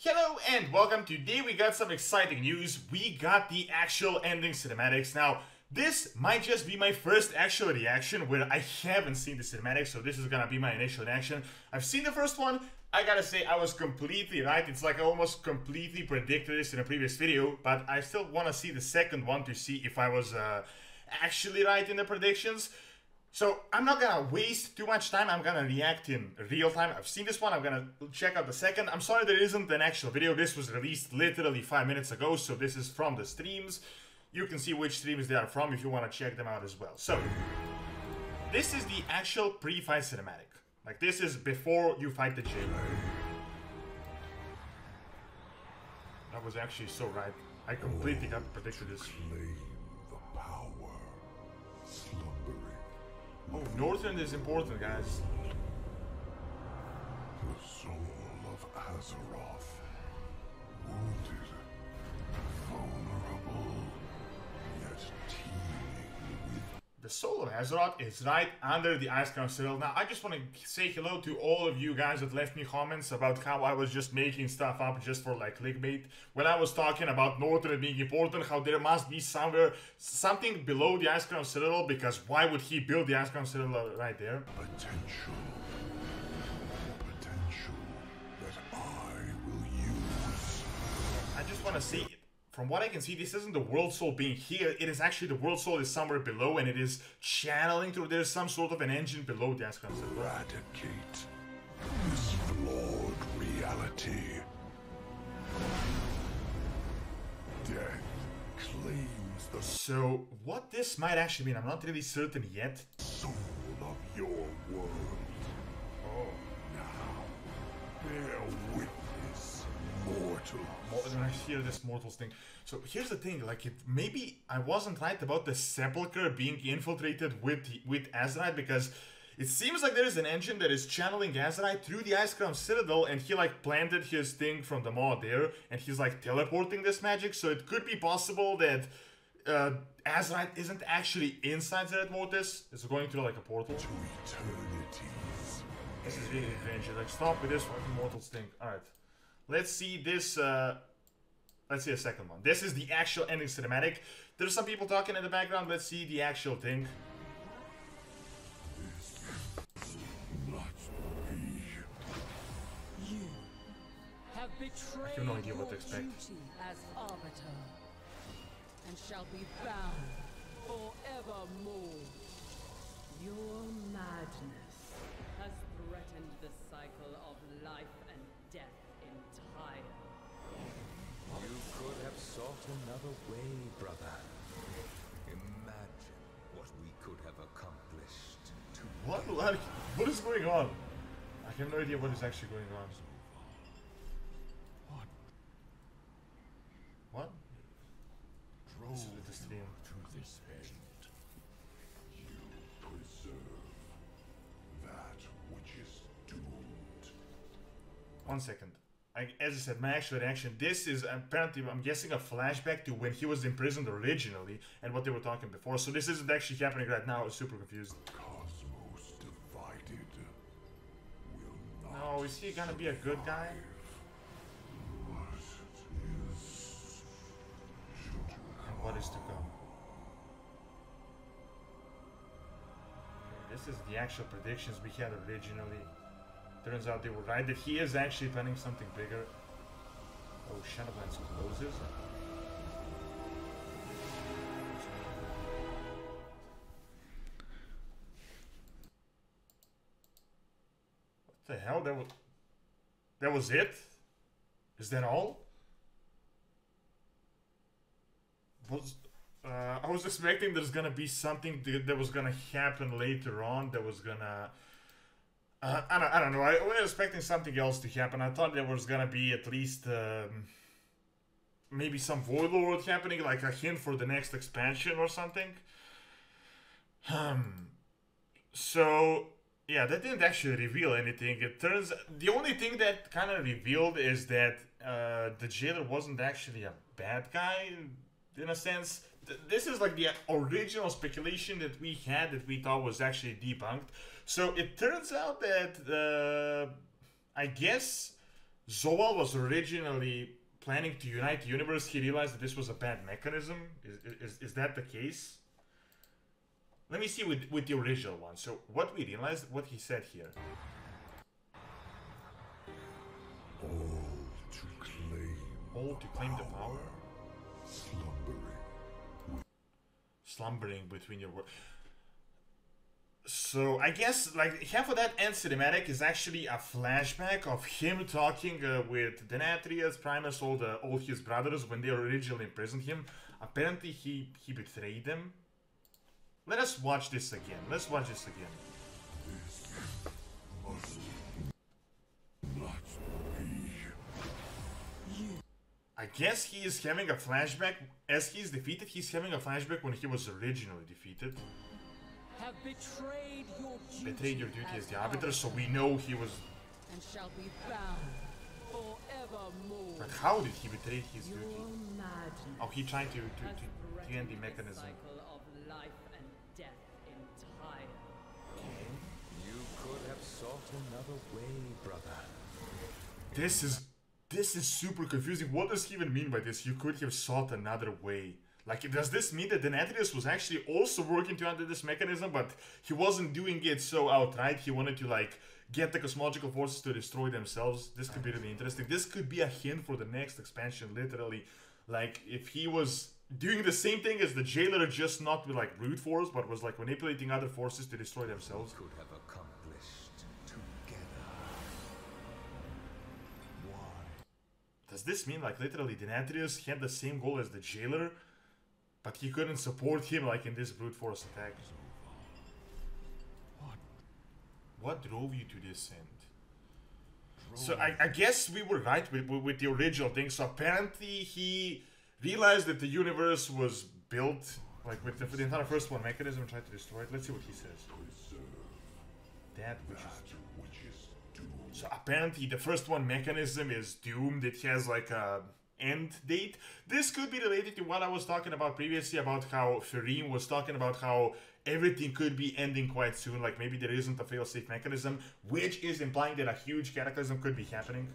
Hello and welcome. Today we got some exciting news. We got the actual ending cinematics. Now, this might just be my first actual reaction where I haven't seen the cinematics, so this is gonna be my initial reaction. I've seen the first one. I gotta say I was completely right. It's like I almost completely predicted this in a previous video, but I still want to see the second one to see if I was actually right in the predictions. So I'm not gonna waste too much time. I'm gonna react in real time. I've seen this one. I'm gonna check out the second. I'm sorry there isn't an actual video. This was released literally 5 minutes ago, so this is from the streams. You can see which streams they are from if you want to check them out as well. So this is the actual pre-fight cinematic. Like, this is before you fight the jailer. That was actually so right. I completely got predicted this. Claim the power slumbering. Oh, Northrend is important, guys. The soul of Azeroth, wounded, vulnerable, yet teeming with. The soul of Azeroth is right under the Ice Crown Citadel. Now, I just want to say hello to all of you guys that left me comments about how I was just making stuff up just for like clickbait. When I was talking about Northrend being important, how there must be somewhere something below the Ice Crown Citadel, because why would he build the Ice Crown Citadel right there? Potential that I will use. I just want to say, from what I can see, this isn't the World Soul being here. It is actually the World Soul is somewhere below, and it is channeling through. There's some sort of an engine below the Ice Crown Citadel. Eradicate this flawed reality. Death claims the So, what this might actually mean, I'm not really certain yet. soul of your world. Oh. Now, bear witness, mortal. When I hear this Mortals thing. So here's the thing, like, maybe I wasn't right about the Sepulchre being infiltrated with Azerite, because it seems like there is an engine that is channeling Azerite through the Ice Crown Citadel, and he like planted his thing from the mod there, and he's like teleporting this magic, so it could be possible that Azerite isn't actually inside Zeret Mortis, it's going through like a portal. To eternities. This is really strange. Like, stop with this fucking Mortals thing. Alright. Let's see this, let's see a second one. This is the actual ending cinematic. There's some people talking in the background. Let's see the actual thing. Not be. You have betrayed I have no idea what to your expect. duty as arbiter, and shall be bound forevermore. Your madness has threatened the cycle of life and death entire. You could have sought another way, brother. Imagine what we could have accomplished. What is going on? I have no idea what is actually going on. What? Drove This is with the stream. to this end. You preserve that which is doomed. 1 second. As I said, my actual reaction, this is apparently, I'm guessing, a flashback to when he was imprisoned originally and what they were talking before. So this isn't actually happening right now. I was super confused. Cosmos divided will not. No, is he gonna be a good guy? What is And what is to come? This is the actual predictions we had originally. Turns out they were right, that he is actually planning something bigger. Oh, Shadowlands closes. What the hell? That was it? Is that all? I was expecting there's gonna be something that was gonna happen later on that was gonna... I don't know. I was expecting something else to happen. I thought there was gonna be at least maybe some Void Lord happening, like a hint for the next expansion or something. So yeah, that didn't actually reveal anything. It turns the only thing that kind of revealed is that the jailer wasn't actually a bad guy in a sense. This is like the original speculation that we had that we thought was actually debunked. So it turns out that I guess Zoal was originally planning to unite the universe. He realized that this was a bad mechanism. Is that the case? Let me see with the original one. So what we realized, what he said here. All to claim the power. Slumbering between your worlds. So I guess like half of that end cinematic is actually a flashback of him talking with Denatrius, Primus, all his brothers when they originally imprisoned him. Apparently he betrayed them. Let us watch this again. Let's watch this again. I guess he is having a flashback as he's defeated. He's having a flashback when he was originally defeated. Have betrayed your duty as the arbiter, so we know he was. And shall be bound forevermore. But how did he betray his duty? Madness Oh, he tried to end the mechanism. cycle of life and death entire. You could have sought another way, brother. This is super confusing. What does he even mean by this? You could have sought another way. Like, does this mean that Denatrius was actually also working to undo this mechanism, but he wasn't doing it so outright? He wanted to, like, get the cosmological forces to destroy themselves. This could be really interesting. This could be a hint for the next expansion, literally. Like, if he was doing the same thing as the Jailer, just not with, like, brute force, but was, like, manipulating other forces to destroy themselves. Could have accomplished together. Why? Does this mean, like, literally Denatrius had the same goal as the Jailer, but he couldn't support him, like, in this brute force attack? What drove you to this end? So I guess we were right with the original thing. So apparently he realized that the universe was built, like, with the entire first one mechanism and tried to destroy it. Let's see what he says. That which is doomed. So apparently the first one mechanism is doomed. It has, like, a end date. This could be related to what I was talking about previously, about how Fareem was talking about how everything could be ending quite soon, like maybe there isn't a fail-safe mechanism, which is implying that a huge cataclysm could be happening.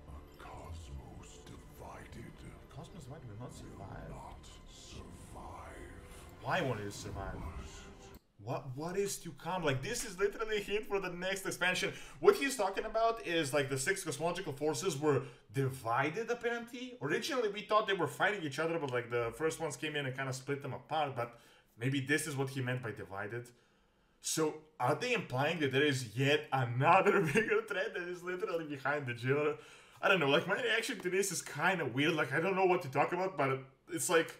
A cosmos divided. Cosmos might not survive. Not survive. Why won't it survive? What is to come? Like, this is literally a hint for the next expansion. What he's talking about is, like, the 6 cosmological forces were divided, apparently. Originally, we thought they were fighting each other, but, like, the first ones came in and kind of split them apart. But maybe this is what he meant by divided. So, are they implying that there is yet another bigger threat that is literally behind the Jailer? I don't know. Like, my reaction to this is kind of weird. Like, I don't know what to talk about, but it's like,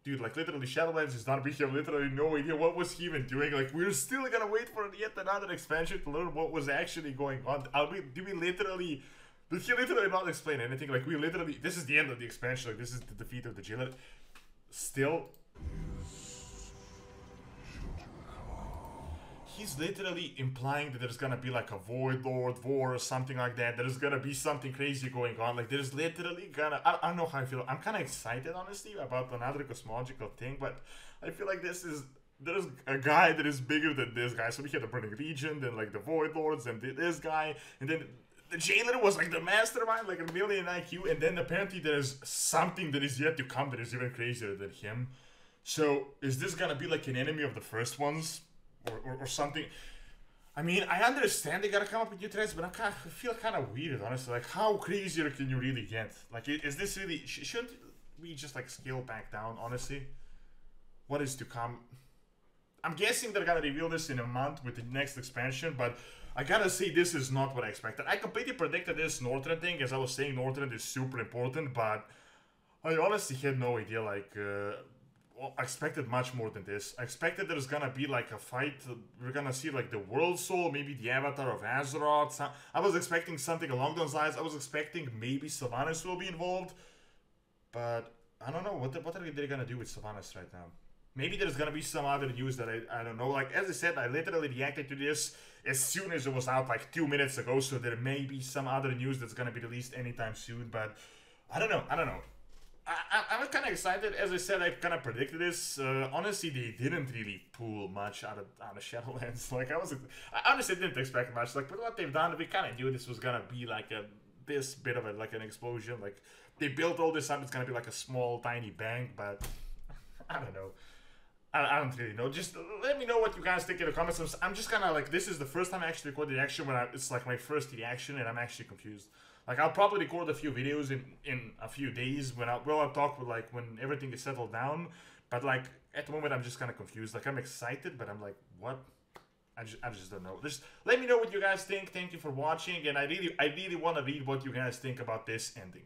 dude, like, literally, Shadowlands is done. We have literally no idea what was he even doing. Like, we're still gonna wait for yet another expansion to learn what was actually going on. Did he literally not explain anything? Like, we literally, this is the end of the expansion. Like, this is the defeat of the Jailer. Still, he's literally implying that there's gonna be, like, a Void Lord war or something like that. There's gonna be something crazy going on. Like, there's literally gonna... I don't know how I feel. I'm kind of excited, honestly, about another cosmological thing, but I feel like there's a guy that is bigger than this guy. So we had the Burning Legion, then, like, the Void Lords, and this guy, and then the Jailer was, like, the mastermind, like, a million IQ, and then apparently there's something that is yet to come that is even crazier than him. So, is this gonna be, like, an enemy of the first ones? Or something. I mean, I understand they gotta come up with new threats, but I feel kind of weird, honestly. Like, how crazier can you really get? Like, is this really... Shouldn't we just, like, scale back down, honestly? What is to come? I'm guessing they're gonna reveal this in a month with the next expansion, but I gotta say, this is not what I expected. I completely predicted this Northrend thing. As I was saying, Northrend is super important, but I honestly had no idea, like... Well, I expected much more than this. I expected there's gonna be, like, a fight. We're gonna see, like, the World Soul, maybe the Avatar of Azeroth. I was expecting something along those lines. I was expecting maybe Sylvanas will be involved. But I don't know. What are they gonna do with Sylvanas right now? Maybe there's gonna be some other news that I don't know. Like, as I said, I literally reacted to this as soon as it was out, like, 2 minutes ago. So there may be some other news that's gonna be released anytime soon. But I don't know. I'm kind of excited. As I said, I kind of predicted this. Honestly, they didn't really pull much out of Shadowlands. Like I honestly didn't expect much. Like with what they've done, we kind of knew this was gonna be like this bit of like an explosion. Like they built all this up. It's gonna be like a small, tiny bang. But I don't know. I don't really know. Just let me know what you guys think in the comments. I'm just kind of like, this is the first time I actually record the reaction when it's like my first reaction, and I'm actually confused. Like I'll probably record a few videos in a few days when I'll talk with like when everything is settled down. But like at the moment I'm just kind of confused. Like I'm excited, but I'm like, what? I just don't know. Just let me know what you guys think. Thank you for watching, and I really want to read what you guys think about this ending.